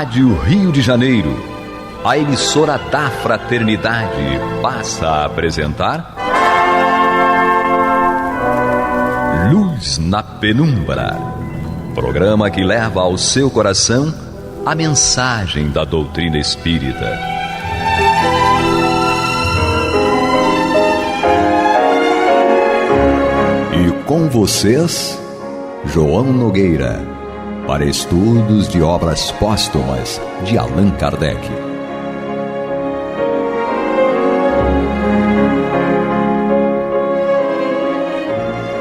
Rádio Rio de Janeiro, a emissora da Fraternidade, passa a apresentar Luz na Penumbra, programa que leva ao seu coração a mensagem da doutrina espírita. E com vocês, João Nogueira, para estudos de obras póstumas de Allan Kardec.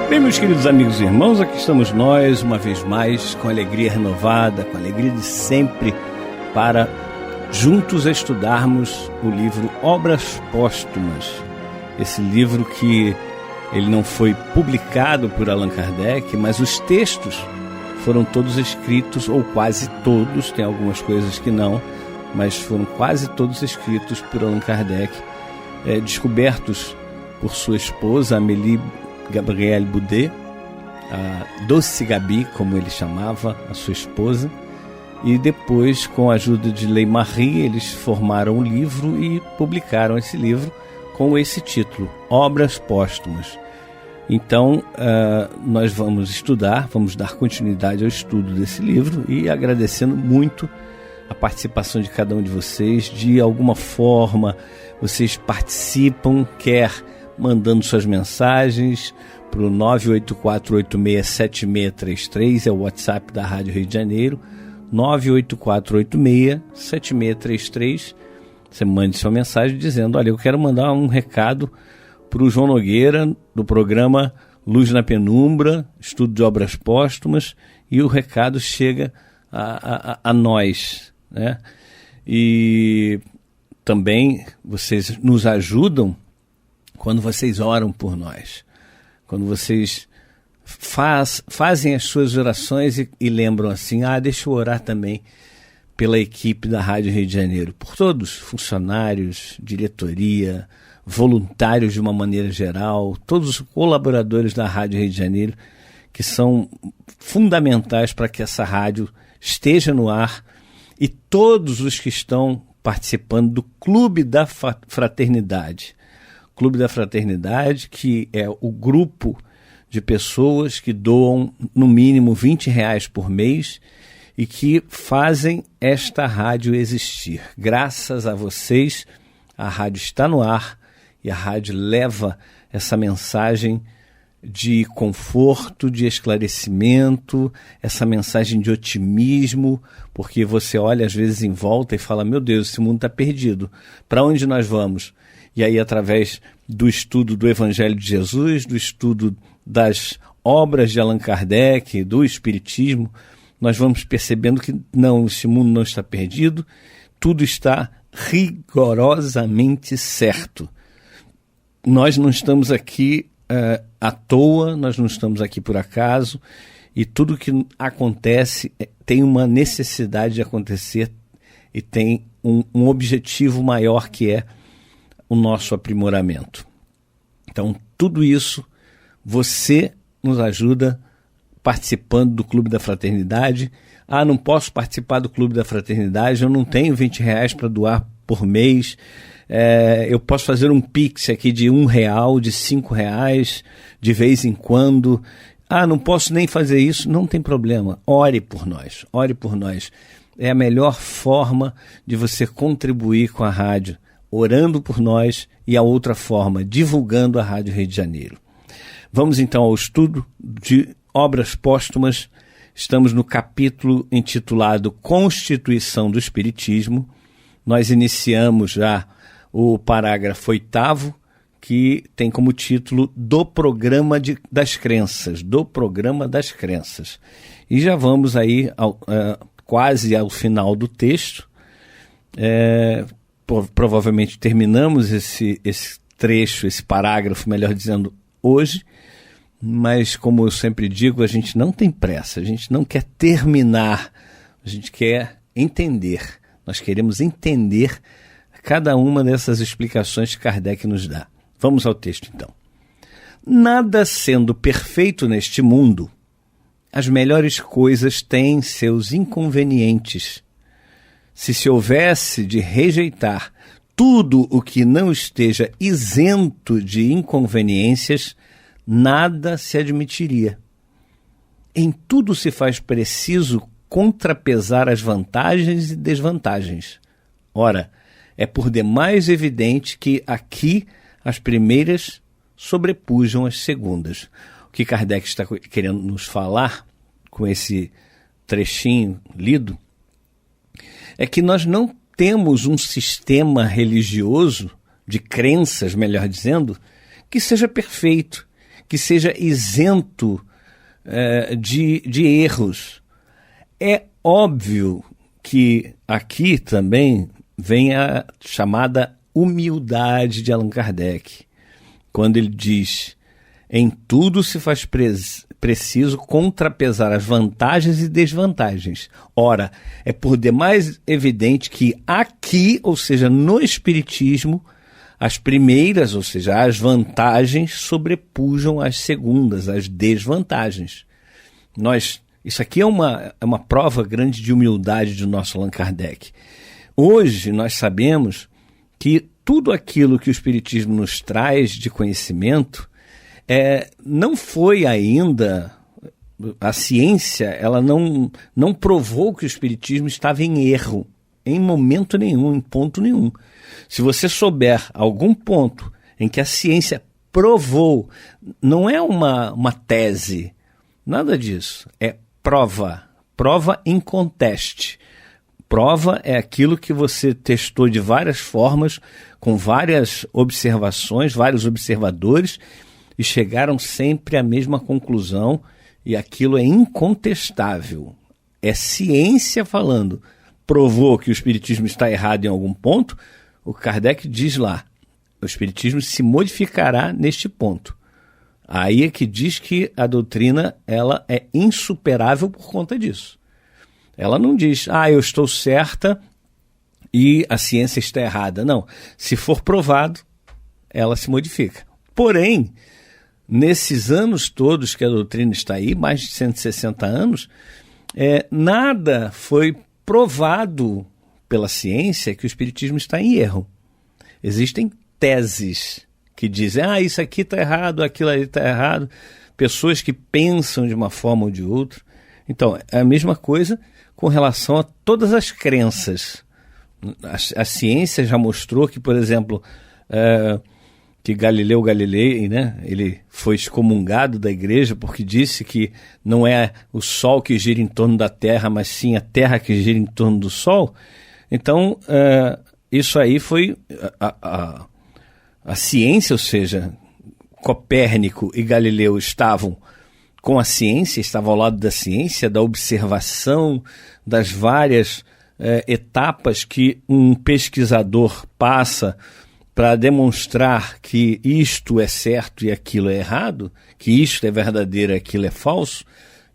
Bem, meus queridos amigos e irmãos, aqui estamos nós, uma vez mais, com alegria renovada, com alegria de sempre, para juntos estudarmos o livro Obras Póstumas. Esse livro que ele não foi publicado por Allan Kardec, mas os textos foram todos escritos, ou quase todos, tem algumas coisas que não, mas foram quase todos escritos por Allan Kardec, descobertos por sua esposa, Amélie Gabrielle Boudet, a Doce Gabi, como ele chamava a sua esposa, e depois, com a ajuda de Lei Marie, eles formaram um livro e publicaram esse livro com esse título, Obras Póstumas. Então, nós vamos estudar, vamos dar continuidade ao estudo desse livro e agradecendo muito a participação de cada um de vocês. De alguma forma, vocês participam, quer mandando suas mensagens para o 984867633, é o WhatsApp da Rádio Rio de Janeiro, 984867633. Você mande sua mensagem dizendo, olha, eu quero mandar um recado para o João Nogueira, do programa Luz na Penumbra, estudo de obras póstumas, e o recado chega a nós, né? E também vocês nos ajudam quando vocês oram por nós, quando vocês fazem as suas orações e lembram assim, deixa eu orar também pela equipe da Rádio Rio de Janeiro, por todos, funcionários, diretoria, voluntários de uma maneira geral, todos os colaboradores da Rádio Rio de Janeiro, que são fundamentais para que essa rádio esteja no ar, e todos os que estão participando do Clube da Fraternidade. Clube da Fraternidade, que é o grupo de pessoas que doam no mínimo R$20 por mês e que fazem esta rádio existir. Graças a vocês, a rádio está no ar e a rádio leva essa mensagem de conforto, de esclarecimento, essa mensagem de otimismo, porque você olha às vezes em volta e fala, meu Deus, esse mundo está perdido, para onde nós vamos? E aí, através do estudo do Evangelho de Jesus, do estudo das obras de Allan Kardec, do Espiritismo, nós vamos percebendo que não, esse mundo não está perdido, tudo está rigorosamente certo. Nós não estamos aqui à toa, nós não estamos aqui por acaso, e tudo que acontece tem uma necessidade de acontecer e tem um objetivo maior, que é o nosso aprimoramento. Então, tudo isso, você nos ajuda participando do Clube da Fraternidade. Não posso participar do Clube da Fraternidade, eu não tenho R$20 para doar por mês. Eu posso fazer um Pix aqui de R$1, de R$5, de vez em quando. Não posso nem fazer isso, não tem problema. Ore por nós, ore por nós. É a melhor forma de você contribuir com a rádio, orando por nós, e a outra forma, divulgando a Rádio Rio de Janeiro. Vamos então ao estudo de obras póstumas. Estamos no capítulo intitulado Constituição do Espiritismo. Nós iniciamos já o parágrafo 8º, que tem como título Do Programa das Crenças, do Programa das Crenças. E já vamos aí quase ao final do texto. Provavelmente terminamos esse trecho, esse parágrafo, melhor dizendo, hoje, mas como eu sempre digo, a gente não tem pressa, a gente não quer terminar, a gente quer entender, nós queremos entender cada uma dessas explicações que Kardec nos dá. Vamos ao texto então. Nada sendo perfeito neste mundo, as melhores coisas têm seus inconvenientes. se houvesse de rejeitar tudo o que não esteja isento de inconveniências, nada se admitiria. Em tudo se faz preciso contrapesar as vantagens e desvantagens. Ora, é por demais evidente que aqui as primeiras sobrepujam as segundas. O que Kardec está querendo nos falar com esse trechinho lido é que nós não temos um sistema religioso, de crenças, melhor dizendo, que seja perfeito, que seja isento de erros. É óbvio que aqui também vem a chamada humildade de Allan Kardec, quando ele diz: em tudo se faz preciso contrapesar as vantagens e desvantagens. Ora, é por demais evidente que aqui, ou seja, no Espiritismo, as primeiras, ou seja, as vantagens sobrepujam as segundas, as desvantagens. Isso aqui é uma prova grande de humildade do nosso Allan Kardec. Hoje nós sabemos que tudo aquilo que o Espiritismo nos traz de conhecimento não foi ainda, a ciência ela não provou que o Espiritismo estava em erro, em momento nenhum, em ponto nenhum. Se você souber algum ponto em que a ciência provou, não é uma tese, nada disso, é prova inconteste. Prova é aquilo que você testou de várias formas, com várias observações, vários observadores, e chegaram sempre à mesma conclusão, e aquilo é incontestável. É ciência falando. Provou que o Espiritismo está errado em algum ponto, o Kardec diz lá, o Espiritismo se modificará neste ponto. Aí é que diz que a doutrina ela é insuperável por conta disso. Ela não diz, eu estou certa e a ciência está errada. Não, se for provado, ela se modifica. Porém, nesses anos todos que a doutrina está aí, mais de 160 anos, nada foi provado pela ciência que o Espiritismo está em erro. Existem teses que dizem, isso aqui está errado, aquilo ali está errado, pessoas que pensam de uma forma ou de outra. Então, é a mesma coisa com relação a todas as crenças. A ciência já mostrou que, por exemplo, que Galileu Galilei, né, ele foi excomungado da igreja porque disse que não é o Sol que gira em torno da Terra, mas sim a Terra que gira em torno do Sol. Então, isso aí foi a ciência, ou seja, Copérnico e Galileu estavam com a ciência, estavam ao lado da ciência, da observação das várias etapas que um pesquisador passa para demonstrar que isto é certo e aquilo é errado, que isto é verdadeiro e aquilo é falso.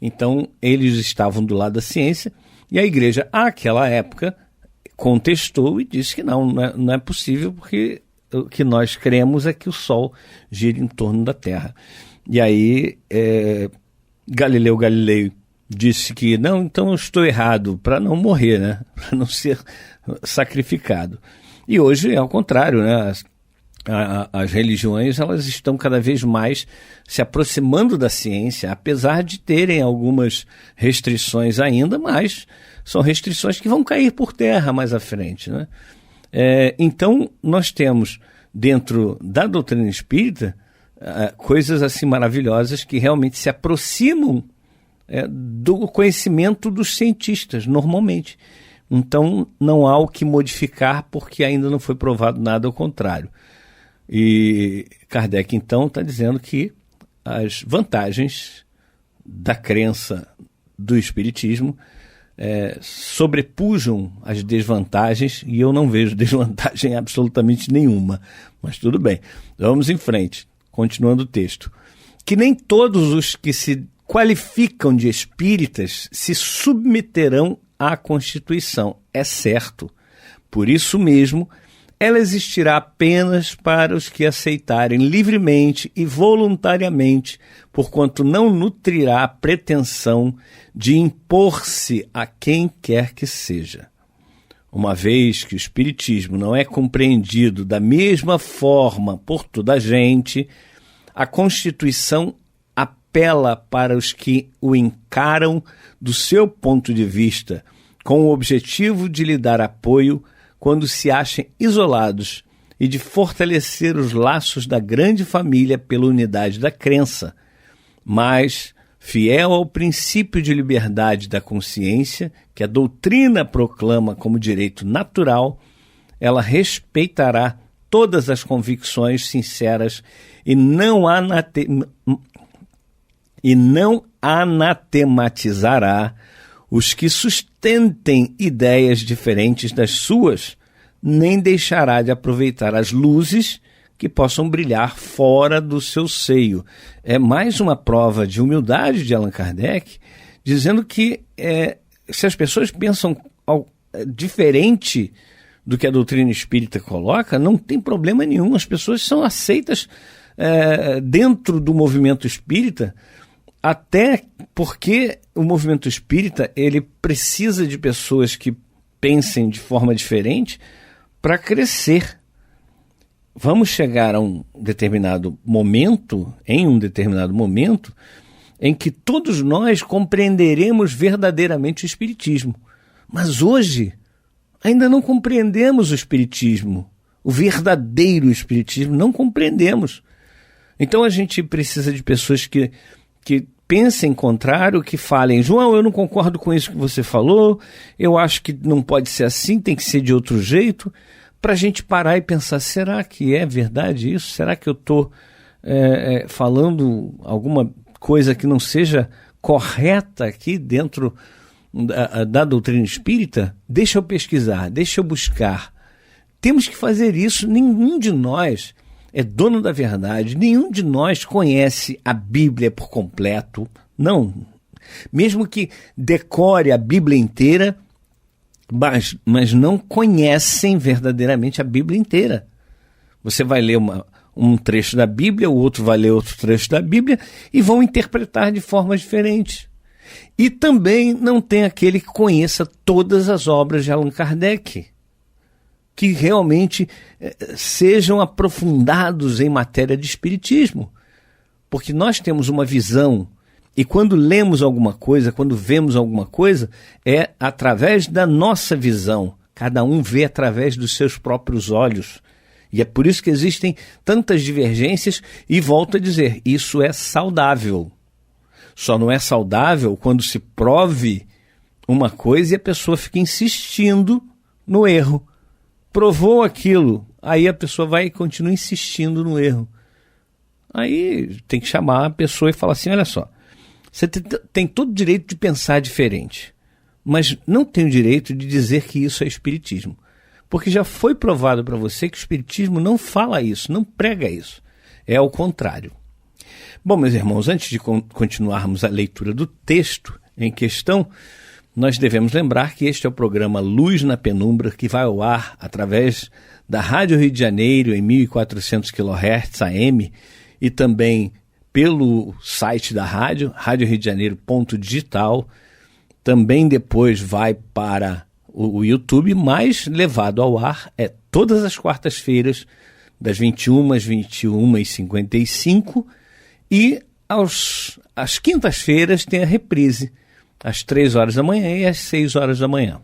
Então, eles estavam do lado da ciência e a igreja, àquela época, contestou e disse que não é possível, porque o que nós cremos é que o Sol gira em torno da Terra. E aí, Galileu Galilei disse que, então eu estou errado, para não morrer, né? Para não ser sacrificado. E hoje é ao contrário, né? As religiões elas estão cada vez mais se aproximando da ciência, apesar de terem algumas restrições ainda, mas são restrições que vão cair por terra mais à frente, né? Então, nós temos dentro da doutrina espírita coisas assim maravilhosas que realmente se aproximam do conhecimento dos cientistas, normalmente. Então, não há o que modificar porque ainda não foi provado nada ao contrário. E Kardec, então, está dizendo que as vantagens da crença do Espiritismo sobrepujam as desvantagens, e eu não vejo desvantagem absolutamente nenhuma. Mas tudo bem, vamos em frente, continuando o texto. Que nem todos os que se qualificam de espíritas se submeterão à Constituição, é certo. Por isso mesmo, ela existirá apenas para os que aceitarem livremente e voluntariamente, porquanto não nutrirá a pretensão de impor-se a quem quer que seja. uma vez que o Espiritismo não é compreendido da mesma forma por toda a gente, a Constituição apela para os que o encaram do seu ponto de vista, com o objetivo de lhe dar apoio quando se achem isolados e de fortalecer os laços da grande família pela unidade da crença, mas, fiel ao princípio de liberdade da consciência, que a doutrina proclama como direito natural, ela respeitará todas as convicções sinceras e não anatematizará os que sustentem ideias diferentes das suas, nem deixará de aproveitar as luzes que possam brilhar fora do seu seio. É mais uma prova de humildade de Allan Kardec, dizendo que se as pessoas pensam diferente do que a doutrina espírita coloca, não tem problema nenhum. As pessoas são aceitas dentro do movimento espírita, até porque o movimento espírita ele precisa de pessoas que pensem de forma diferente para crescer. Vamos chegar a um determinado momento, em que todos nós compreenderemos verdadeiramente o Espiritismo. Mas hoje ainda não compreendemos o Espiritismo, o verdadeiro Espiritismo, não compreendemos. Então a gente precisa de pessoas que pensem contrário, que falem: João, eu não concordo com isso que você falou, eu acho que não pode ser assim, tem que ser de outro jeito, para a gente parar e pensar: será que é verdade isso? Será que eu estou falando alguma coisa que não seja correta aqui dentro da doutrina espírita? Deixa eu pesquisar, deixa eu buscar. Temos que fazer isso. Nenhum de nós é dono da verdade, nenhum de nós conhece a Bíblia por completo, não. Mesmo que decore a Bíblia inteira, mas não conhecem verdadeiramente a Bíblia inteira. Você vai ler um trecho da Bíblia, o outro vai ler outro trecho da Bíblia e vão interpretar de formas diferentes. E também não tem aquele que conheça todas as obras de Allan Kardec, que realmente sejam aprofundados em matéria de espiritismo. Porque nós temos uma visão, e quando lemos alguma coisa, quando vemos alguma coisa, é através da nossa visão. Cada um vê através dos seus próprios olhos. E é por isso que existem tantas divergências, e volto a dizer, isso é saudável. Só não é saudável quando se prove uma coisa e a pessoa fica insistindo no erro. Provou aquilo, aí a pessoa vai e continua insistindo no erro. Aí tem que chamar a pessoa e falar assim: olha só, você tem todo o direito de pensar diferente, mas não tem o direito de dizer que isso é espiritismo. Porque já foi provado para você que o espiritismo não fala isso, não prega isso. É ao contrário. Bom, meus irmãos, antes de continuarmos a leitura do texto em questão, nós devemos lembrar que este é o programa Luz na Penumbra, que vai ao ar através da Rádio Rio de Janeiro em 1400 kHz AM e também pelo site da rádio, radioriodejaneiro.digital. Também depois vai para o YouTube, mas levado ao ar todas as quartas-feiras, das 21 às 21h55, e às quintas-feiras tem a reprise, às 3 horas da manhã e às 6 horas da manhã.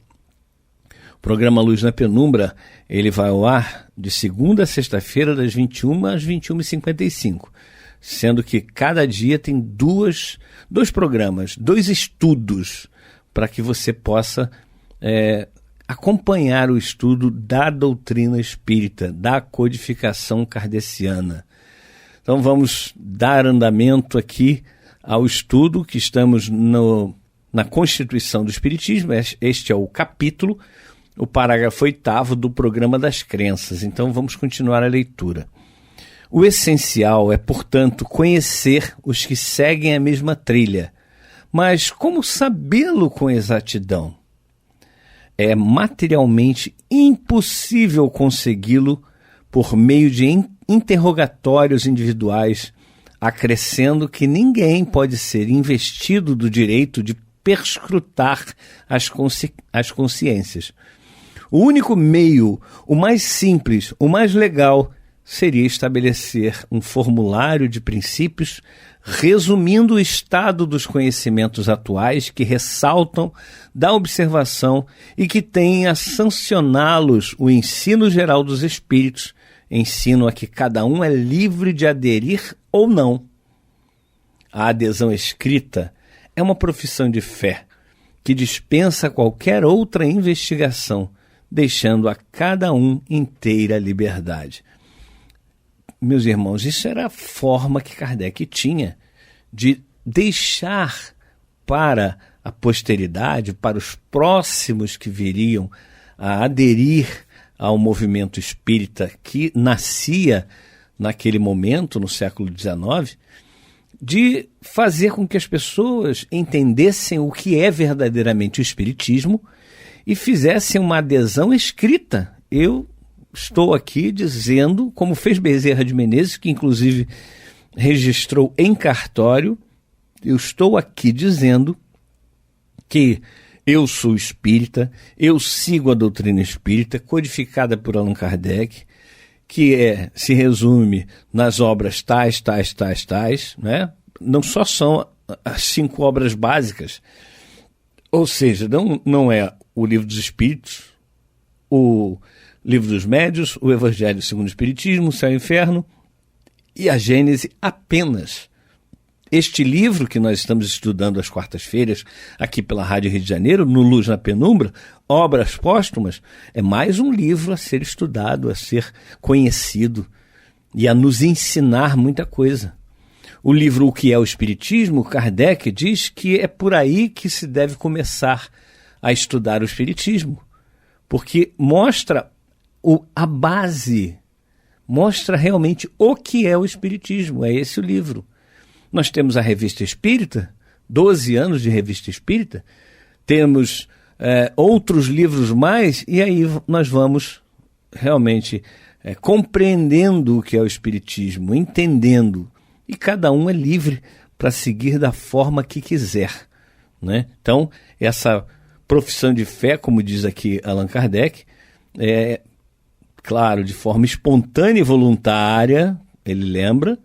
O programa Luz na Penumbra, ele vai ao ar de segunda a sexta-feira, das 21 às 21h55, sendo que cada dia tem dois programas, 2 estudos, para que você possa acompanhar o estudo da doutrina espírita, da codificação kardeciana. Então vamos dar andamento aqui ao estudo que estamos na Constituição do Espiritismo. Este é o capítulo, o parágrafo 8º do Programa das Crenças. Então vamos continuar a leitura. O essencial é, portanto, conhecer os que seguem a mesma trilha. Mas como sabê-lo com exatidão? É materialmente impossível consegui-lo por meio de interrogatórios individuais, acrescendo que ninguém pode ser investido do direito de perscrutar as consciências. O único meio, o mais simples, o mais legal, seria estabelecer um formulário de princípios resumindo o estado dos conhecimentos atuais que ressaltam da observação e que tem a sancioná-los o ensino geral dos espíritos, ensino a que cada um é livre de aderir ou não. A adesão escrita é uma profissão de fé que dispensa qualquer outra investigação, deixando a cada um inteira liberdade. Meus irmãos, isso era a forma que Kardec tinha de deixar para a posteridade, para os próximos que viriam a aderir ao movimento espírita que nascia naquele momento, no século XIX, de fazer com que as pessoas entendessem o que é verdadeiramente o espiritismo e fizessem uma adesão escrita. Eu estou aqui dizendo, como fez Bezerra de Menezes, que inclusive registrou em cartório, eu estou aqui dizendo que eu sou espírita, eu sigo a doutrina espírita, codificada por Allan Kardec, que se resume nas obras tais, né? Não só são as 5 obras básicas, ou seja, não é o Livro dos Espíritos, o Livro dos Médiuns, o Evangelho segundo o Espiritismo, o Céu e o Inferno e a Gênese apenas. Este livro que nós estamos estudando às quartas-feiras aqui pela Rádio Rio de Janeiro, no Luz na Penumbra, Obras Póstumas, é mais um livro a ser estudado, a ser conhecido e a nos ensinar muita coisa. O livro O que é o Espiritismo, Kardec diz que é por aí que se deve começar a estudar o Espiritismo, porque mostra a base, mostra realmente o que é o Espiritismo, é esse o livro. Nós temos a Revista Espírita, 12 anos de Revista Espírita, temos outros livros mais, e aí nós vamos realmente compreendendo o que é o Espiritismo, entendendo, e cada um é livre para seguir da forma que quiser, né? Então, essa profissão de fé, como diz aqui Allan Kardec, claro, de forma espontânea e voluntária, ele lembra,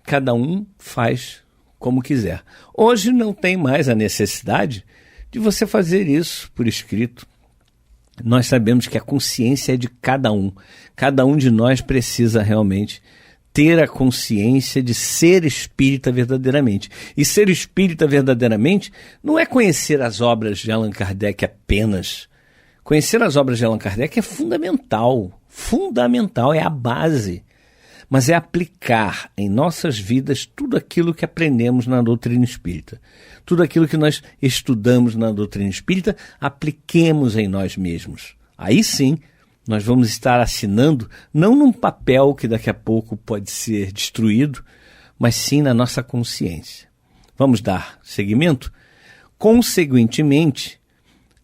cada um faz como quiser. Hoje não tem mais a necessidade de você fazer isso por escrito. Nós sabemos que a consciência é de cada um. Cada um de nós precisa realmente ter a consciência de ser espírita verdadeiramente. E ser espírita verdadeiramente não é conhecer as obras de Allan Kardec apenas. Conhecer as obras de Allan Kardec é fundamental. Fundamental, é a base. Mas é aplicar em nossas vidas tudo aquilo que aprendemos na doutrina espírita. Tudo aquilo que nós estudamos na doutrina espírita, apliquemos em nós mesmos. Aí sim, nós vamos estar assinando, não num papel que daqui a pouco pode ser destruído, mas sim na nossa consciência. Vamos dar seguimento? Consequentemente,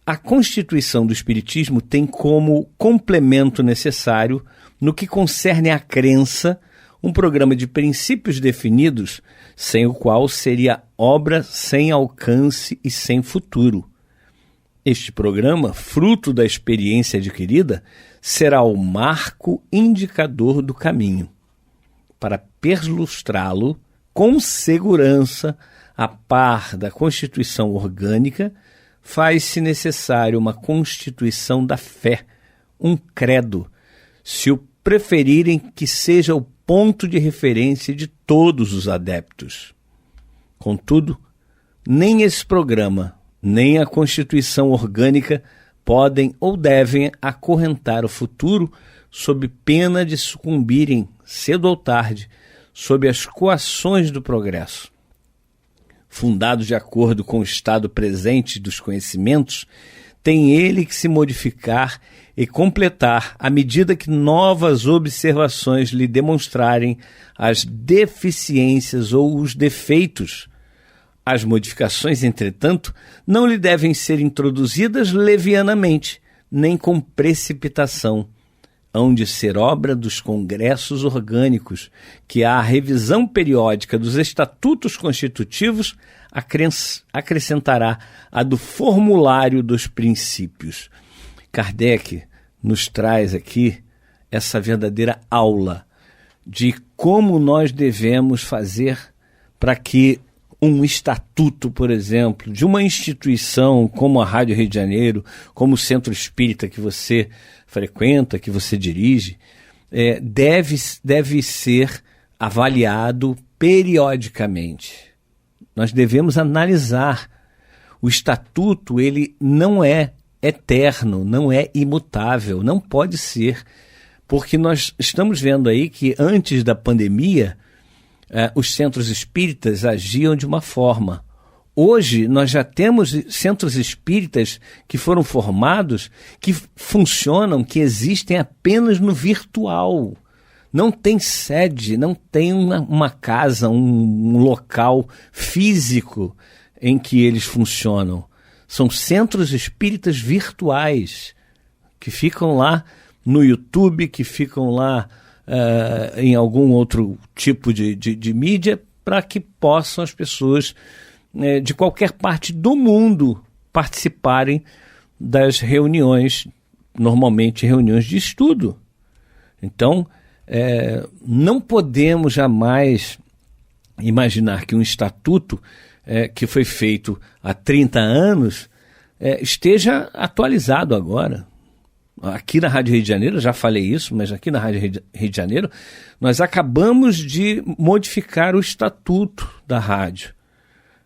a Constituição do Espiritismo tem como complemento necessário, no que concerne à crença, um programa de princípios definidos, sem o qual seria obra sem alcance e sem futuro. Este programa, fruto da experiência adquirida, será o marco indicador do caminho. Para perlustrá-lo com segurança, a par da Constituição orgânica, faz-se necessário uma constituição da fé, um credo, se o preferirem que seja o ponto de referência de todos os adeptos. Contudo, nem esse programa, nem a Constituição orgânica podem ou devem acorrentar o futuro sob pena de sucumbirem, cedo ou tarde, sob as coações do progresso. Fundados de acordo com o estado presente dos conhecimentos, tem ele que se modificar e completar à medida que novas observações lhe demonstrarem as deficiências ou os defeitos. As modificações, entretanto, não lhe devem ser introduzidas levianamente, nem com precipitação. Hão de ser obra dos congressos orgânicos, que à revisão periódica dos estatutos constitutivos acrescentará a do formulário dos princípios. Kardec, nos traz aqui essa verdadeira aula de como nós devemos fazer para que um estatuto, por exemplo, de uma instituição como a Rádio Rio de Janeiro, como o Centro Espírita que você frequenta, que você dirige, deve ser avaliado periodicamente. Nós devemos analisar. O estatuto, ele não é eterno, não é imutável, não pode ser, porque nós estamos vendo aí que antes da pandemia, os centros espíritas agiam de uma forma. Hoje nós já temos centros espíritas que foram formados, que funcionam, que existem apenas no virtual. Não tem sede, não tem uma casa, um local físico em que eles funcionam. São centros espíritas virtuais que ficam lá no YouTube, que ficam lá em algum outro tipo de mídia, para que possam as pessoas de qualquer parte do mundo participarem das reuniões, normalmente reuniões de estudo. Então, não podemos jamais imaginar que um estatuto que foi feito há 30 anos esteja atualizado agora. Aqui na Rádio Rio de Janeiro, eu já falei isso, mas aqui na Rádio Rio de Janeiro, nós acabamos de modificar o estatuto da rádio.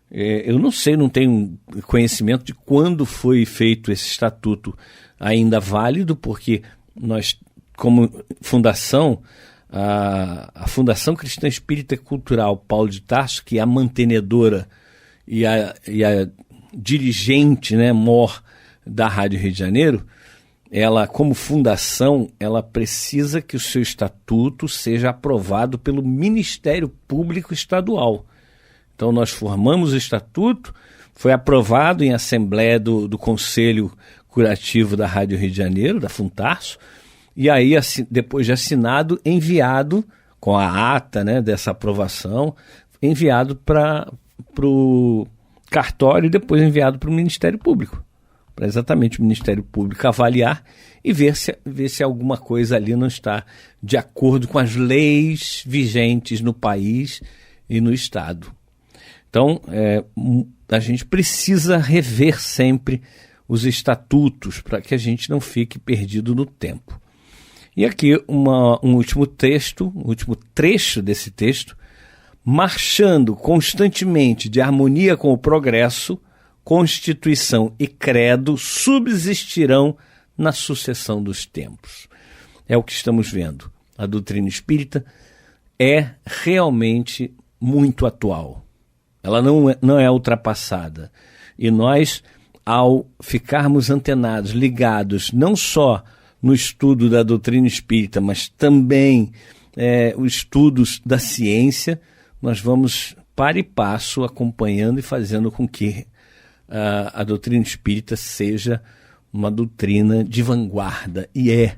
Eu não sei, não tenho conhecimento de quando foi feito esse estatuto ainda válido, porque nós, como fundação, a Fundação Cristã Espírita Cultural Paulo de Tarso, que é a mantenedora e a dirigente, né, mor da Rádio Rio de Janeiro, ela, como fundação, ela precisa que o seu estatuto seja aprovado pelo Ministério Público Estadual. Então nós formamos o estatuto, foi aprovado em assembleia do Conselho Curativo da Rádio Rio de Janeiro, da Funtarso, e aí, depois de assinado, enviado, com a ata, né, dessa aprovação, enviado para o cartório e depois enviado para o Ministério Público, para exatamente o Ministério Público avaliar e ver se alguma coisa ali não está de acordo com as leis vigentes no país e no Estado. Então, a gente precisa rever sempre os estatutos para que a gente não fique perdido no tempo. E aqui um último trecho desse texto: marchando constantemente de harmonia com o progresso, Constituição e credo subsistirão na sucessão dos tempos. É o que estamos vendo. A doutrina espírita é realmente muito atual. Ela não é ultrapassada. E nós, ao ficarmos antenados, ligados, não só no estudo da doutrina espírita, mas também os estudos da ciência, nós vamos para e passo acompanhando e fazendo com que a doutrina espírita seja uma doutrina de vanguarda, e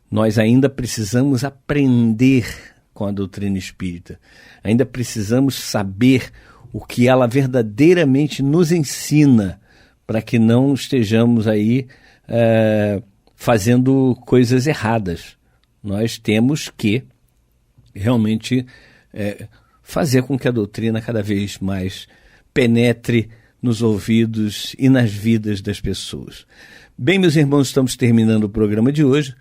nós ainda precisamos aprender com a doutrina espírita, ainda precisamos saber o que ela verdadeiramente nos ensina, para que não estejamos aí fazendo coisas erradas. Nós temos que realmente fazer com que a doutrina cada vez mais penetre nos ouvidos e nas vidas das pessoas. Bem, meus irmãos, estamos terminando o programa de hoje.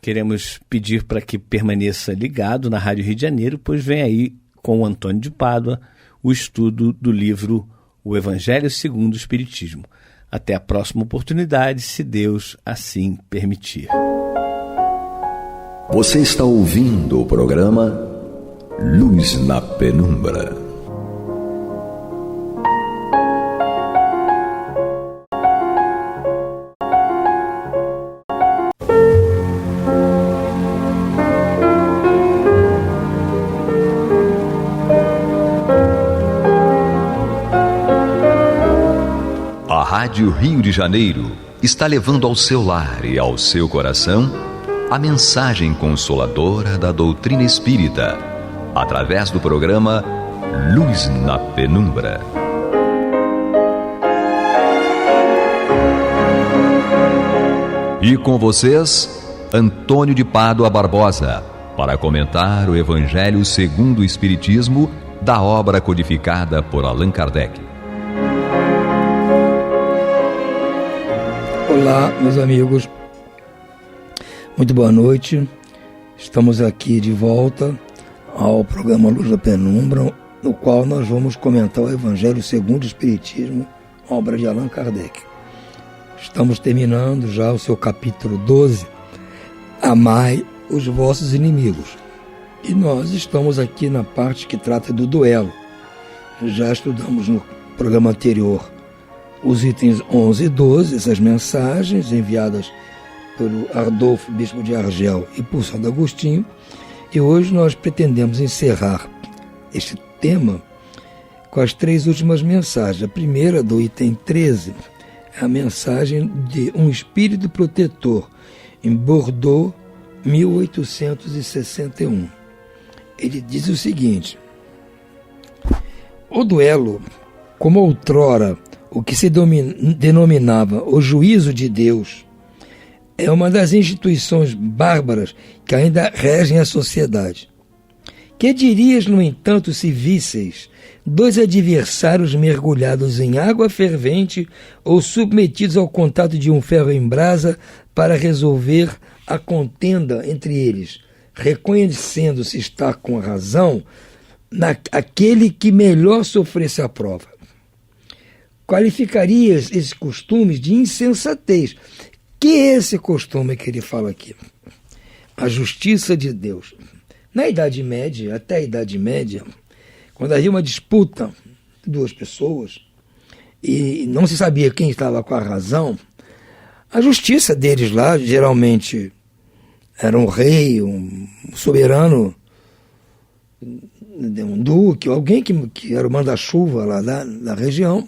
Queremos pedir para que permaneça ligado na Rádio Rio de Janeiro, pois vem aí com o Antônio de Pádua o estudo do livro O Evangelho segundo o Espiritismo. Até a próxima oportunidade, se Deus assim permitir. Você está ouvindo o programa Luz na Penumbra. A Rádio Rio de Janeiro está levando ao seu lar e ao seu coração a mensagem consoladora da doutrina espírita, através do programa Luz na Penumbra. E com vocês, Antônio de Pádua Barbosa, para comentar o Evangelho segundo o Espiritismo, da obra codificada por Allan Kardec. Olá, meus amigos, muito boa noite. Estamos aqui de volta ao programa Luz na Penumbra, no qual nós vamos comentar o Evangelho segundo o Espiritismo, obra de Allan Kardec. Estamos terminando já o seu capítulo 12, Amai os vossos inimigos. E nós estamos aqui na parte que trata do duelo. Já estudamos no programa anterior os itens 11 e 12, essas mensagens enviadas pelo Ardolfo, bispo de Argel, e por Santo Agostinho. E hoje nós pretendemos encerrar este tema com as 3 últimas mensagens. A primeira, do item 13, é a mensagem de um espírito protetor em Bordeaux, 1861. Ele diz o seguinte: o duelo, como outrora o que se denominava o juízo de Deus, é uma das instituições bárbaras que ainda regem a sociedade. Que dirias, no entanto, se visseis 2 adversários mergulhados em água fervente ou submetidos ao contato de um ferro em brasa para resolver a contenda entre eles, reconhecendo-se estar com a razão aquele que melhor sofresse a prova? Qualificarias esses costumes de insensatez. Que é esse costume que ele fala aqui? A justiça de Deus. Na Idade Média, até a Idade Média, quando havia uma disputa de 2 pessoas e não se sabia quem estava com a razão, a justiça deles lá, geralmente, era um rei, um soberano, um duque, alguém que era o manda-chuva lá da região,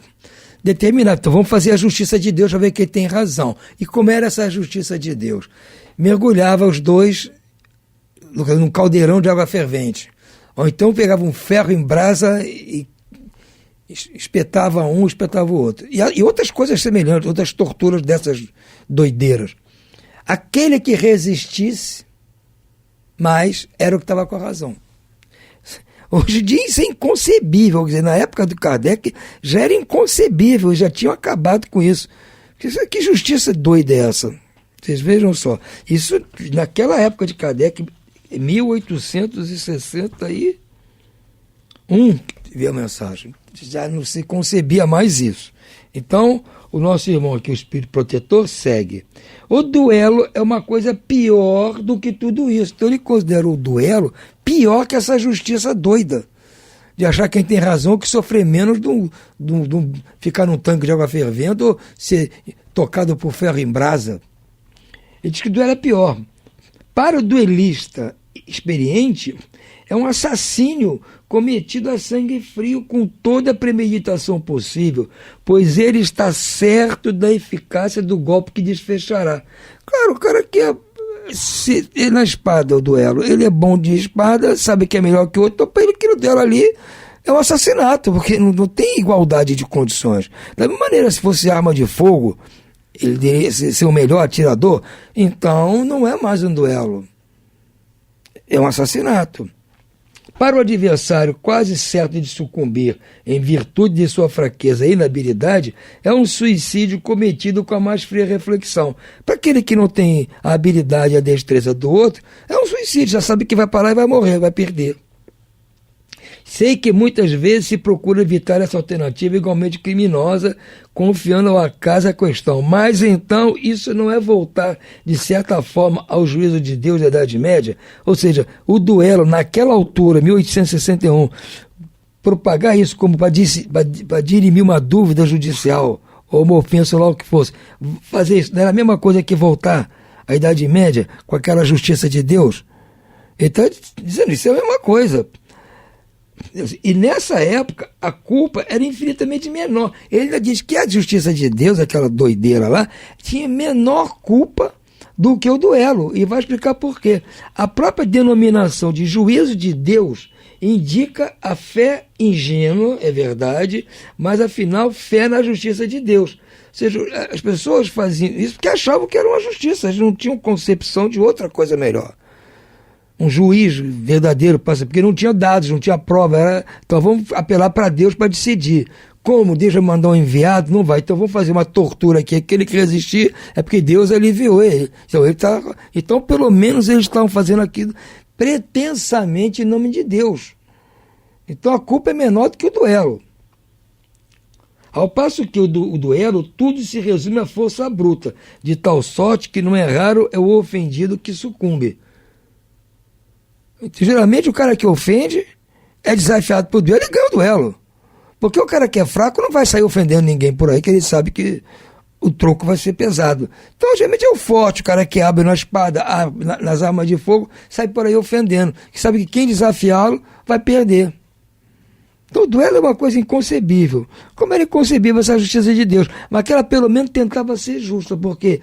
determinado. Então vamos fazer a justiça de Deus para ver quem tem razão. E como era essa justiça de Deus? Mergulhava os 2 num caldeirão de água fervente. Ou então pegava um ferro em brasa e espetava um, espetava o outro. E outras coisas semelhantes, outras torturas dessas doideiras. Aquele que resistisse mais era o que estava com a razão. Hoje em dia isso é inconcebível. Quer dizer, na época do Kardec já era inconcebível, já tinham acabado com isso. Que justiça doida é essa? Vocês vejam só. Isso, naquela época de Kardec, 1861, veio a mensagem. Já não se concebia mais isso. Então, o nosso irmão aqui, o Espírito Protetor, segue. O duelo é uma coisa pior do que tudo isso. Então ele considera o duelo pior que essa justiça doida de achar quem tem razão que sofrer menos de ficar num tanque de água fervendo ou ser tocado por ferro em brasa. Ele diz que o duelo é pior. Para o duelista experiente, é um assassínio cometido a sangue frio, com toda a premeditação possível, pois ele está certo da eficácia do golpe que desfechará. Claro, o cara que é na espada, o duelo, ele é bom de espada, sabe que é melhor que o outro, então para ele que o duelo ali é um assassinato, porque não tem igualdade de condições. Da mesma maneira, se fosse arma de fogo, ele deveria ser o melhor atirador, então não é mais um duelo, é um assassinato. Para o adversário quase certo de sucumbir em virtude de sua fraqueza e inabilidade, é um suicídio cometido com a mais fria reflexão. Para aquele que não tem a habilidade e a destreza do outro, é um suicídio, já sabe que vai parar e vai morrer, vai perder. Sei que muitas vezes se procura evitar essa alternativa igualmente criminosa, confiando ao acaso a questão. Mas então isso não é voltar, de certa forma, ao juízo de Deus da Idade Média? Ou seja, o duelo, naquela altura, 1861, propagar isso como para dirimir uma dúvida judicial, ou uma ofensa, lá o que fosse, fazer isso, não era a mesma coisa que voltar à Idade Média com aquela justiça de Deus? Ele está dizendo, isso é a mesma coisa. E nessa época a culpa era infinitamente menor. Ele ainda diz que a justiça de Deus, aquela doideira lá, tinha menor culpa do que o duelo, e vai explicar por quê. A própria denominação de juízo de Deus indica a fé ingênua, é verdade, mas afinal fé na justiça de Deus. Ou seja, as pessoas faziam isso porque achavam que era uma justiça, eles não tinham concepção de outra coisa melhor. Um juiz verdadeiro, porque não tinha dados, não tinha prova, então vamos apelar para Deus para decidir. Como Deus vai mandar um enviado, não vai, então vamos fazer uma tortura aqui, aquele que resistir é porque Deus aliviou ele. Então pelo menos eles estavam fazendo aquilo pretensamente em nome de Deus. Então a culpa é menor do que o duelo. Ao passo que o duelo, tudo se resume à força bruta, de tal sorte que não é raro é o ofendido que sucumbe. Geralmente o cara que ofende é desafiado por duelo e ganha o duelo. Porque o cara que é fraco não vai sair ofendendo ninguém por aí, que ele sabe que o troco vai ser pesado. Então, geralmente é o forte, o cara que abre na espada, nas armas de fogo, sai por aí ofendendo. Que sabe que quem desafiá-lo vai perder. Então, o duelo é uma coisa inconcebível. Como era inconcebível essa justiça de Deus? Mas que ela pelo menos tentava ser justa, porque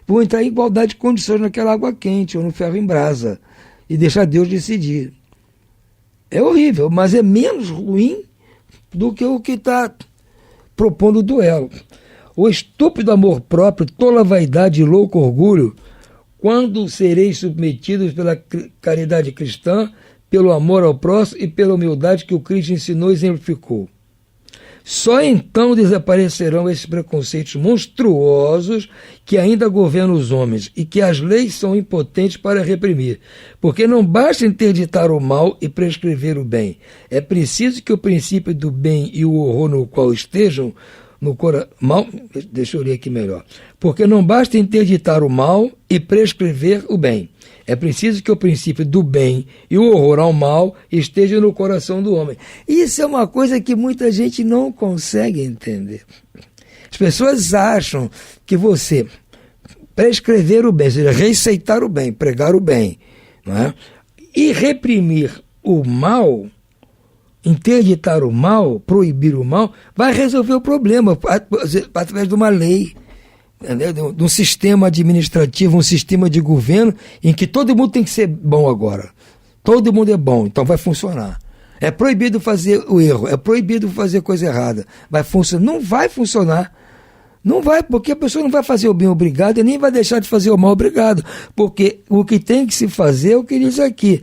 vou entrar em igualdade de condições naquela água quente ou no ferro em brasa e deixar Deus decidir. É horrível, mas é menos ruim do que o que está propondo o duelo. O estúpido amor próprio, tola vaidade e louco orgulho, quando sereis submetidos pela caridade cristã, pelo amor ao próximo e pela humildade que o Cristo ensinou e exemplificou. Só então desaparecerão esses preconceitos monstruosos que ainda governam os homens e que as leis são impotentes para reprimir. Porque não basta interditar o mal e prescrever o bem. É preciso que o princípio do bem e o horror no qual estejam no coração... Deixa eu ler aqui melhor. Porque não basta interditar o mal e prescrever o bem. É preciso que o princípio do bem e o horror ao mal estejam no coração do homem. Isso é uma coisa que muita gente não consegue entender. As pessoas acham que você prescrever o bem, ou seja, receitar o bem, pregar o bem, não é? E reprimir o mal, interditar o mal, proibir o mal, vai resolver o problema através de uma lei, de um sistema administrativo, um sistema de governo em que todo mundo tem que ser bom agora. Todo mundo é bom, então vai funcionar. É proibido fazer o erro, é proibido fazer coisa errada. Vai funcionar? Não vai funcionar. Não vai, porque a pessoa não vai fazer o bem obrigado e nem vai deixar de fazer o mal obrigado. Porque o que tem que se fazer é o que diz aqui,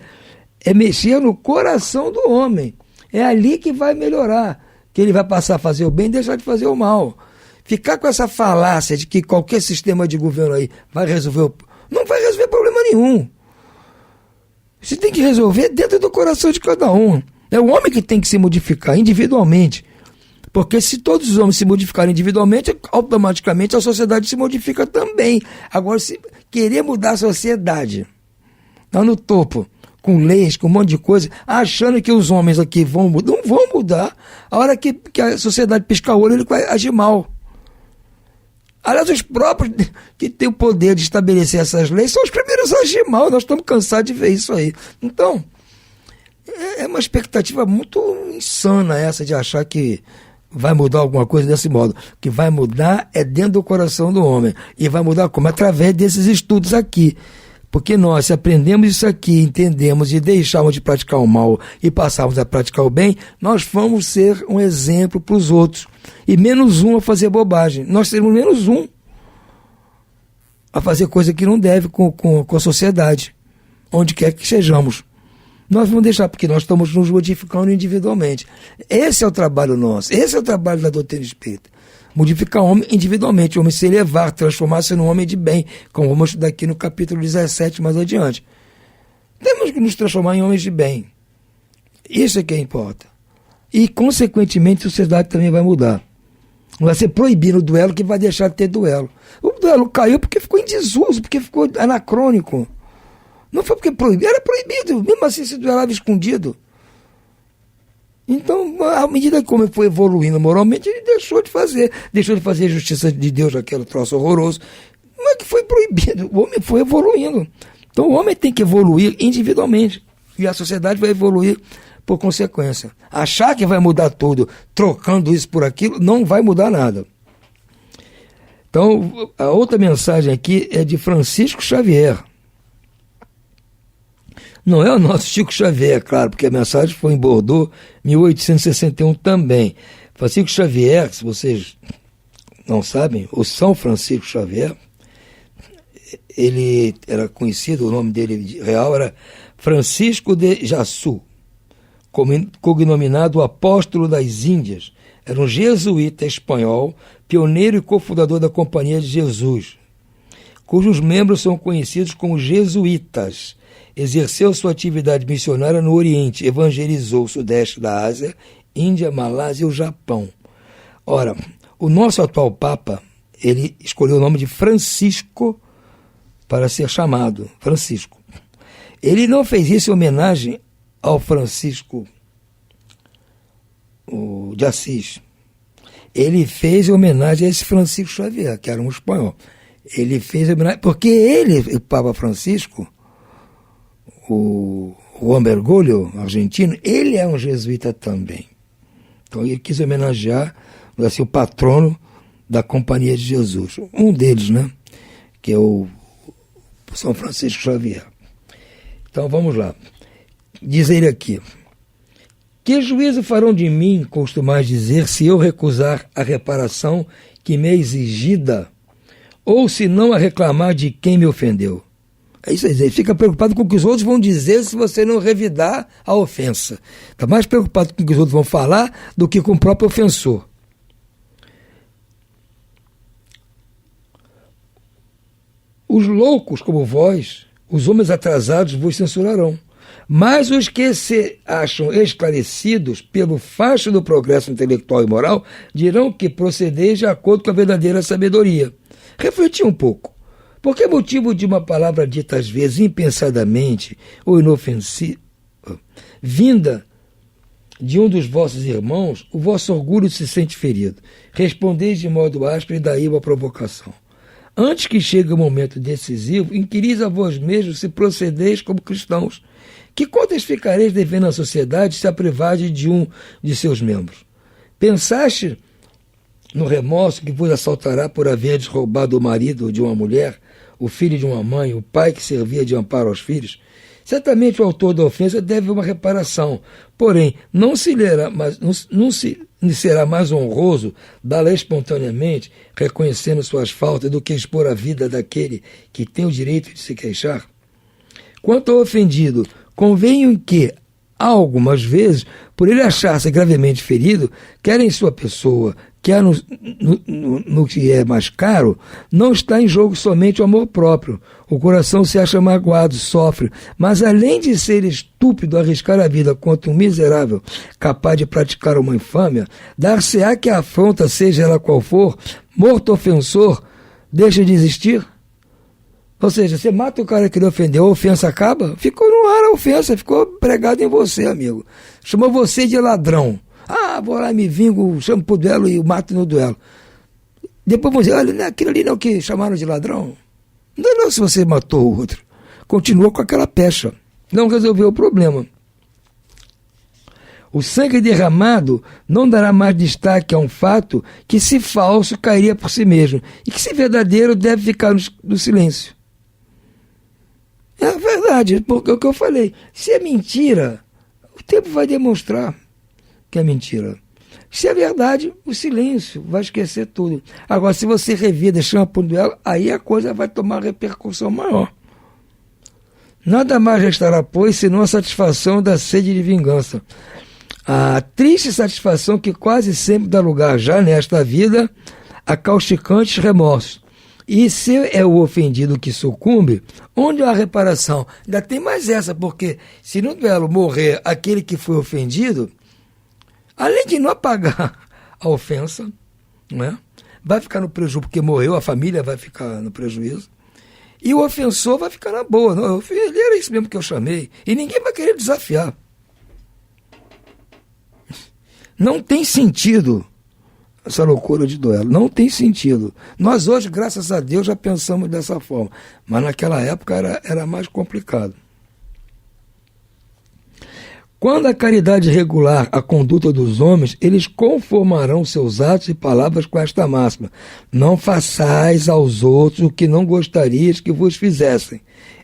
é mexer no coração do homem. É ali que vai melhorar, que ele vai passar a fazer o bem e deixar de fazer o mal. Ficar com essa falácia de que qualquer sistema de governo aí vai resolver... Não vai resolver problema nenhum. Você tem que resolver dentro do coração de cada um. É o homem que tem que se modificar individualmente. Porque se todos os homens se modificarem individualmente, automaticamente a sociedade se modifica também. Agora, se querer mudar a sociedade, lá no topo, com leis, com um monte de coisa, achando que os homens aqui vão mudar, não vão mudar. A hora que a sociedade piscar o olho, ele vai agir mal. Aliás, os próprios que têm o poder de estabelecer essas leis são os primeiros a agir mal. Nós estamos cansados de ver isso aí. Então, é uma expectativa muito insana essa de achar que vai mudar alguma coisa desse modo. O que vai mudar é dentro do coração do homem. E vai mudar como? Através desses estudos aqui. Porque nós, se aprendemos isso aqui, entendemos e deixarmos de praticar o mal e passarmos a praticar o bem, nós vamos ser um exemplo para os outros. E menos um a fazer bobagem. Nós seremos menos um a fazer coisa que não deve com a sociedade, onde quer que sejamos. Nós vamos deixar, porque nós estamos nos modificando individualmente. Esse é o trabalho nosso, esse é o trabalho da doutrina espírita. Modificar o homem individualmente, o homem se elevar, transformar-se num homem de bem, como vamos estudar aqui no capítulo 17 mais adiante. Temos que nos transformar em homens de bem. Isso é que importa. E, consequentemente, a sociedade também vai mudar. Não vai ser proibido o duelo que vai deixar de ter duelo. O duelo caiu porque ficou em desuso, porque ficou anacrônico. Não foi porque proibido, era proibido, mesmo assim se duelava escondido. Então, à medida que o homem foi evoluindo moralmente, ele deixou de fazer a justiça de Deus, aquele troço horroroso, mas que foi proibido, o homem foi evoluindo. Então o homem tem que evoluir individualmente, e a sociedade vai evoluir por consequência. Achar que vai mudar tudo, trocando isso por aquilo, não vai mudar nada. Então, a outra mensagem aqui é de Francisco Xavier. Não é o nosso Chico Xavier, claro, porque a mensagem foi em Bordeaux, 1861 também. Francisco Xavier, se vocês não sabem, o São Francisco Xavier, ele era conhecido, o nome dele real era Francisco de Jaçu, cognominado Apóstolo das Índias. Era um jesuíta espanhol, pioneiro e cofundador da Companhia de Jesus, cujos membros são conhecidos como jesuítas. Exerceu sua atividade missionária no Oriente, evangelizou o Sudeste da Ásia, Índia, Malásia e o Japão. Ora, o nosso atual Papa, ele escolheu o nome de Francisco para ser chamado Francisco. Ele não fez isso em homenagem ao Francisco de Assis. Ele fez em homenagem a esse Francisco Xavier, que era um espanhol. Ele fez em homenagem, porque ele, o Papa Francisco, o Juan Bergoglio, argentino, ele é um jesuíta também. Então ele quis homenagear assim, o patrono da Companhia de Jesus. Um deles, né? Que é o São Francisco Xavier. Então vamos lá. Diz ele aqui: que juízo farão de mim, costumais dizer, se eu recusar a reparação que me é exigida, ou se não a reclamar de quem me ofendeu? É isso aí, ele fica preocupado com o que os outros vão dizer se você não revidar a ofensa. Está mais preocupado com o que os outros vão falar do que com o próprio ofensor. Os loucos como vós, os homens atrasados vos censurarão, mas os que se acham esclarecidos pelo facho do progresso intelectual e moral dirão que procedeis de acordo com a verdadeira sabedoria. Refleti um pouco. Por que motivo de uma palavra dita às vezes impensadamente ou inofensiva, vinda de um dos vossos irmãos, o vosso orgulho se sente ferido? Respondeis de modo áspero e daí uma provocação. Antes que chegue o momento decisivo, inquiris a vós mesmos se procedeis como cristãos. Que contas ficareis devendo à sociedade se a privardes de um de seus membros? Pensaste no remorso que vos assaltará por haverdes roubado o marido de uma mulher, o filho de uma mãe, o pai que servia de amparo aos filhos? Certamente o autor da ofensa deve uma reparação, porém não se será mais honroso dá-la espontaneamente, reconhecendo suas faltas, do que expor a vida daquele que tem o direito de se queixar? Quanto ao ofendido, convenho que, algumas vezes, por ele achar-se gravemente ferido, quer em sua pessoa, quer no que é mais caro, não está em jogo somente o amor próprio. O coração se acha magoado, sofre, mas além de ser estúpido arriscar a vida contra um miserável capaz de praticar uma infâmia, dar-se-á que a afronta, seja ela qual for, morto ofensor, deixa de existir? Ou seja, você mata o cara que lhe ofendeu, a ofensa acaba? Ficou no ar a ofensa, ficou pregado em você, amigo. Chamou você de ladrão. Ah, vou lá, me vingo, chamo pro duelo e mato no duelo. Depois vão dizer, olha, aquilo ali não é o que chamaram de ladrão. Não se você matou o outro. Continua com aquela pecha. Não resolveu o problema. O sangue derramado não dará mais destaque a um fato que, se falso, cairia por si mesmo, e que, se verdadeiro, deve ficar no silêncio. É verdade, porque é o que eu falei. Se é mentira, o tempo vai demonstrar que é mentira. Se é verdade, o silêncio vai esquecer tudo. Agora, se você revida, chama para o duelo, aí a coisa vai tomar repercussão maior. Nada mais restará, pois, senão a satisfação da sede de vingança. A triste satisfação que quase sempre dá lugar, já nesta vida, a causticantes remorsos. E se é o ofendido que sucumbe, onde há reparação? Ainda tem mais essa, porque se no duelo morrer aquele que foi ofendido, além de não apagar a ofensa, né, vai ficar no prejuízo, porque morreu, a família vai ficar no prejuízo, e o ofensor vai ficar na boa. Não, ele era isso mesmo que eu chamei, e ninguém vai querer desafiar. Não tem sentido essa loucura de duelo, não tem sentido. Nós hoje, graças a Deus, já pensamos dessa forma, mas naquela época era mais complicado. Quando a caridade regular a conduta dos homens, eles conformarão seus atos e palavras com esta máxima: não façais aos outros o que não gostarias que vos fizessem.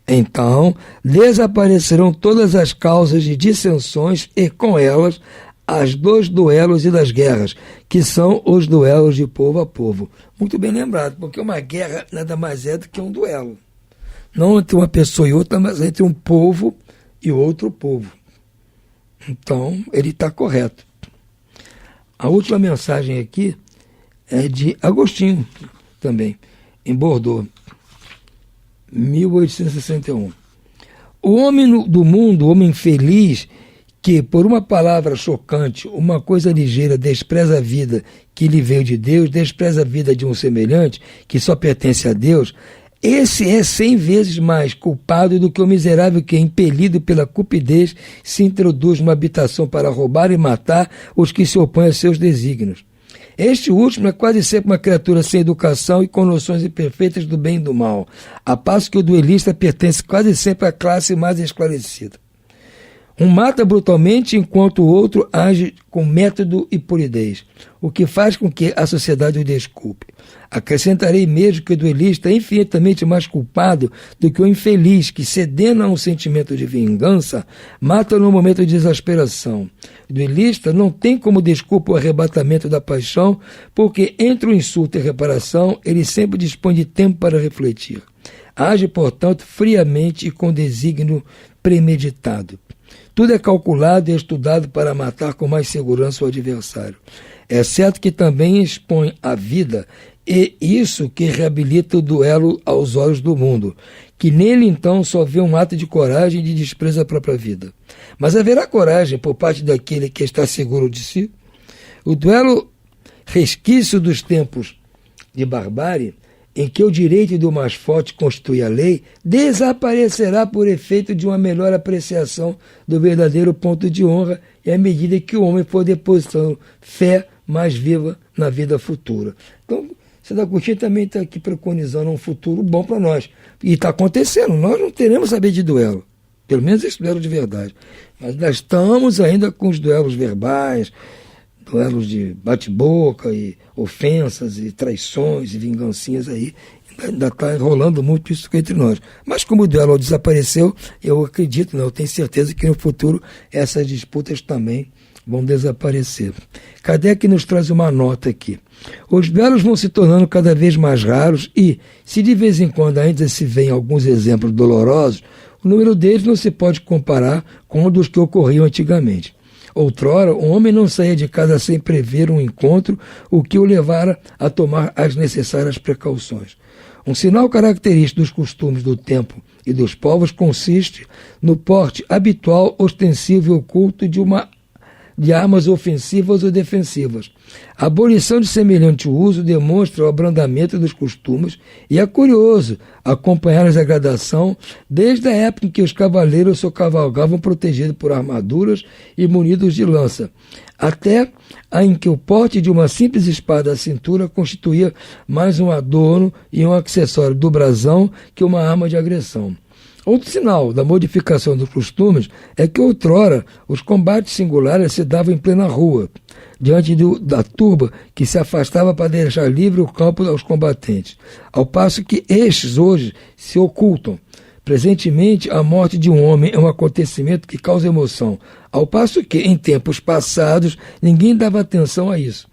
Então desaparecerão todas as causas de dissensões e, com elas, as dos duelos e das guerras, que são os duelos de povo a povo. Muito bem lembrado, porque uma guerra nada mais é do que um duelo. Não entre uma pessoa e outra, mas entre um povo e outro povo. Então, ele está correto. A última mensagem aqui é de Agostinho, também, em Bordeaux, 1861. O homem do mundo, o homem feliz, que por uma palavra chocante, uma coisa ligeira, despreza a vida que lhe veio de Deus, despreza a vida de um semelhante, que só pertence a Deus, esse é 100 vezes mais culpado do que o miserável que, impelido pela cupidez, se introduz numa habitação para roubar e matar os que se opõem a seus desígnios. Este último é quase sempre uma criatura sem educação e com noções imperfeitas do bem e do mal, a passo que o duelista pertence quase sempre à classe mais esclarecida. Um mata brutalmente enquanto o outro age com método e polidez, o que faz com que a sociedade o desculpe. Acrescentarei mesmo que o duelista é infinitamente mais culpado do que o infeliz que, cedendo a um sentimento de vingança, mata no momento de exasperação. O duelista não tem como desculpa o arrebatamento da paixão, porque entre o insulto e a reparação ele sempre dispõe de tempo para refletir. Age, portanto, friamente e com desígnio premeditado. Tudo é calculado e estudado para matar com mais segurança o adversário. É certo que também expõe a vida, e isso que reabilita o duelo aos olhos do mundo, que nele então só vê um ato de coragem e de desprezo à própria vida. Mas haverá coragem por parte daquele que está seguro de si? O duelo, resquício dos tempos de barbárie, em que o direito do mais forte constitui a lei, desaparecerá por efeito de uma melhor apreciação do verdadeiro ponto de honra e à medida que o homem for depositando fé mais viva na vida futura. Então, Santo Agostinho também está aqui preconizando um futuro bom para nós. E está acontecendo, nós não teremos saber de duelo, pelo menos esse duelo de verdade. Mas nós estamos ainda com os duelos verbais, duelos de bate-boca e ofensas e traições e vingancinhas aí. Ainda está rolando muito isso entre nós. Mas como o duelo desapareceu, eu acredito, eu tenho certeza que no futuro essas disputas também vão desaparecer. Kardec nos traz uma nota aqui. Os duelos vão se tornando cada vez mais raros e, se de vez em quando ainda se vêem alguns exemplos dolorosos, o número deles não se pode comparar com o dos que ocorriam antigamente. Outrora, o homem não saía de casa sem prever um encontro, o que o levara a tomar as necessárias precauções. Um sinal característico dos costumes do tempo e dos povos consiste no porte habitual, ostensivo e oculto de armas ofensivas ou defensivas. A abolição de semelhante uso demonstra o abrandamento dos costumes e é curioso acompanhar a degradação desde a época em que os cavaleiros só cavalgavam protegidos por armaduras e munidos de lança, até a em que o porte de uma simples espada à cintura constituía mais um adorno e um acessório do brasão que uma arma de agressão. Outro sinal da modificação dos costumes é que outrora os combates singulares se davam em plena rua, diante da turba que se afastava para deixar livre o campo aos combatentes, ao passo que estes hoje se ocultam. Presentemente, a morte de um homem é um acontecimento que causa emoção, ao passo que, em tempos passados, ninguém dava atenção a isso.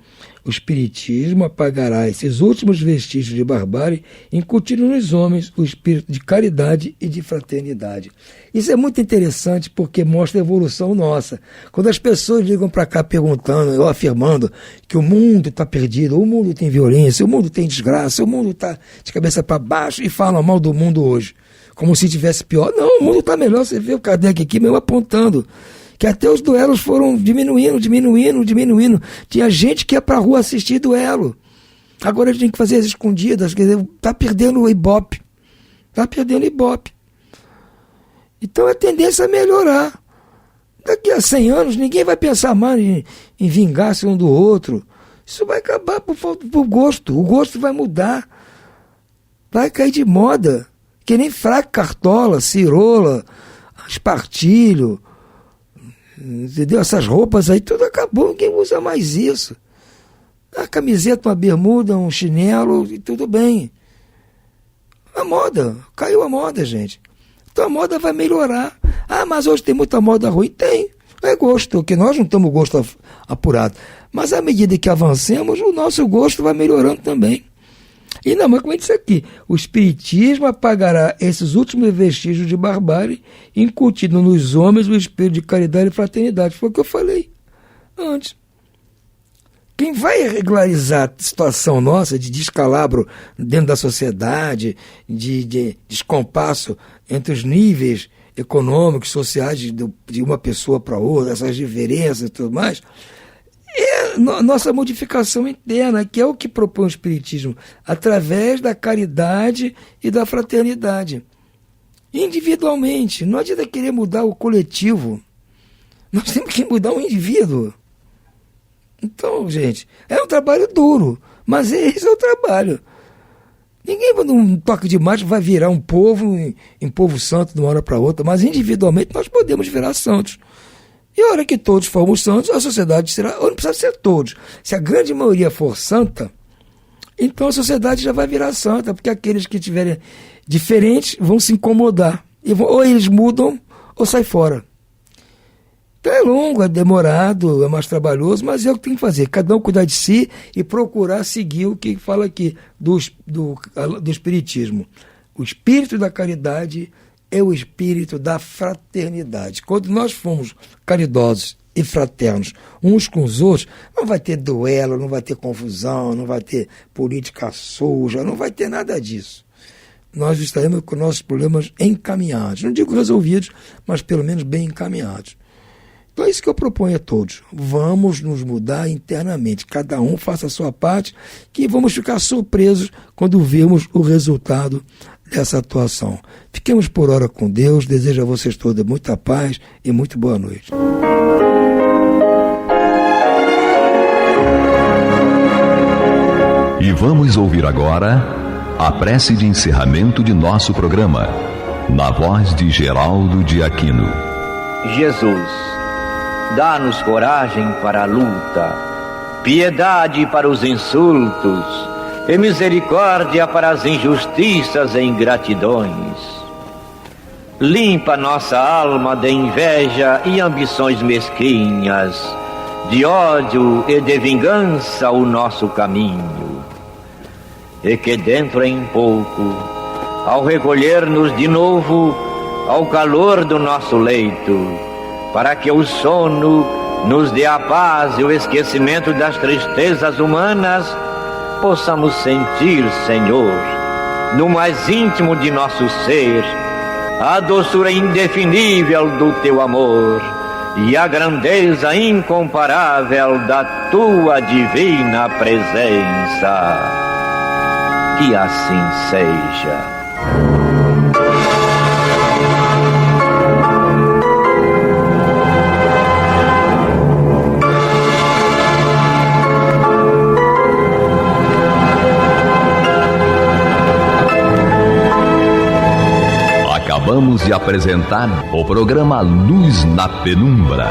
O Espiritismo apagará esses últimos vestígios de barbárie, incutindo nos homens o espírito de caridade e de fraternidade. Isso é muito interessante porque mostra a evolução nossa. Quando as pessoas ligam para cá perguntando, ou afirmando que o mundo está perdido, o mundo tem violência, o mundo tem desgraça, o mundo está de cabeça para baixo e falam mal do mundo hoje, como se estivesse pior. Não, o mundo está melhor. Você vê o Kardec aqui mesmo apontando que até os duelos foram diminuindo. Tinha gente que ia para a rua assistir duelo. Agora a gente tem que fazer as escondidas. Quer dizer, está perdendo o Ibope. Então a tendência é melhorar. Daqui a 100 anos ninguém vai pensar mais em vingar-se um do outro. Isso vai acabar por gosto. O gosto vai mudar. Vai cair de moda. Que nem fraque, cartola, cirola, espartilho. Entendeu? Essas roupas aí, tudo acabou, ninguém usa mais isso. A camiseta, uma bermuda, um chinelo, e tudo bem. A moda, caiu a moda, gente. Então a moda vai melhorar. Ah, mas hoje tem muita moda ruim. Tem. É gosto, porque nós não temos gosto apurado. Mas à medida que avancemos, o nosso gosto vai melhorando também. E não, mas como eu disse aqui, o Espiritismo apagará esses últimos vestígios de barbárie, incutindo nos homens o espírito de caridade e fraternidade. Foi o que eu falei antes. Quem vai regularizar a situação nossa de descalabro dentro da sociedade, de descompasso entre os níveis econômicos, sociais de uma pessoa para outra, essas diferenças e tudo mais, é nossa modificação interna, que é o que propõe o Espiritismo, através da caridade e da fraternidade. Individualmente, não adianta querer mudar o coletivo, nós temos que mudar o indivíduo. Então, gente, é um trabalho duro, mas esse é o trabalho. Ninguém, num toque de mágica, vai virar um povo em povo santo de uma hora para outra, mas individualmente nós podemos virar santos. E a hora que todos formos santos, a sociedade será... Ou não precisa ser todos. Se a grande maioria for santa, então a sociedade já vai virar santa, porque aqueles que estiverem diferentes vão se incomodar. Ou eles mudam ou saem fora. Então é longo, é demorado, é mais trabalhoso, mas é o que tem que fazer. Cada um cuidar de si e procurar seguir o que fala aqui do Espiritismo. O espírito da caridade é o espírito da fraternidade. Quando nós formos caridosos e fraternos uns com os outros, não vai ter duelo, não vai ter confusão, não vai ter política suja, não vai ter nada disso. Nós estaremos com nossos problemas encaminhados. Não digo resolvidos, mas pelo menos bem encaminhados. Então é isso que eu proponho a todos. Vamos nos mudar internamente. Cada um faça a sua parte, que vamos ficar surpresos quando virmos o resultado dessa atuação. Fiquemos por hora com Deus. Desejo a vocês todos muita paz e muito boa noite. E vamos ouvir agora a prece de encerramento de nosso programa, na voz de Geraldo de Aquino. Jesus, dá-nos coragem para a luta, piedade para os insultos e misericórdia para as injustiças e ingratidões. Limpa nossa alma de inveja e ambições mesquinhas, de ódio e de vingança o nosso caminho. E que dentro em pouco, ao recolher-nos de novo ao calor do nosso leito, para que o sono nos dê a paz e o esquecimento das tristezas humanas, possamos sentir, Senhor, no mais íntimo de nosso ser, a doçura indefinível do Teu amor e a grandeza incomparável da Tua divina presença. Que assim seja. Acabamos de apresentar o programa Luz na Penumbra.